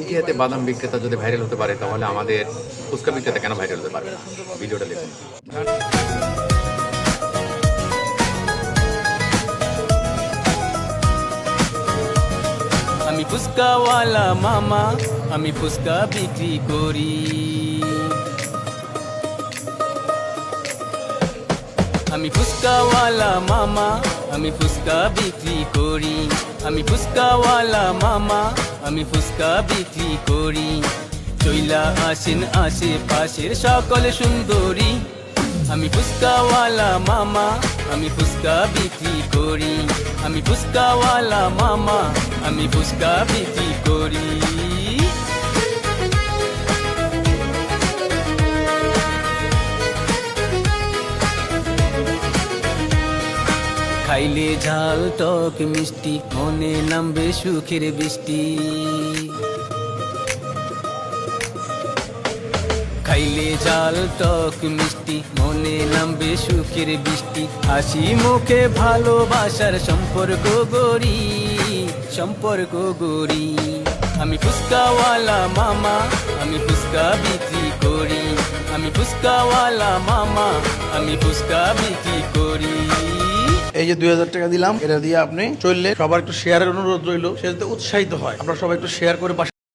ইন্ডিয়াতে বাদাম বিক্রেতা যদি ভাইরাল হতে পারে তাহলে আমাদের ফুচকা বিক্রেতা কেন ভাইরাল হতে পারবে না? ভিডিওটা দেখুন। আমি ফুচকাওয়ালা মামা, আমি ফুচকা বিক্রি করি। আমি ফুচকাওয়ালা মামা, আমি ফুচকা বিক্রি করি। আমি ফুচকাওয়ালা মামা, আমি ফুচকা বিক্রি করি। চইলা আসেন আশেপাশের সকল সুন্দরী। আমি ফুচকাওয়ালা মামা, আমি ফুচকা বিক্রি করি। আমি ফুচকাওয়ালা মামা, আমি ফুচকা বিক্রি করি। খাইলে ঝাল টক মিষ্টি, মনে নামবে সুখের বৃষ্টি। খাইলে ঝাল টক মিষ্টি, মনে নামবে সুখের বৃষ্টি। হাসি মুখে ভালোবাসার সম্পর্ক গড়ি, সম্পর্ক গড়ি। আমি ফুচকাওয়ালা মামা, আমি ফুচকা বিক্রি করি। আমি ফুচকাওয়ালা মামা, আমি ফুচকা বিক্রি করি। এই যে 2000 টাকা দিলাম, এটা দিয়ে আপনি চললে সবার একটু শেয়ারের অনুরোধ রইল, সে যাতে উৎসাহিত হয়। আপনারা সবাই একটু শেয়ার করে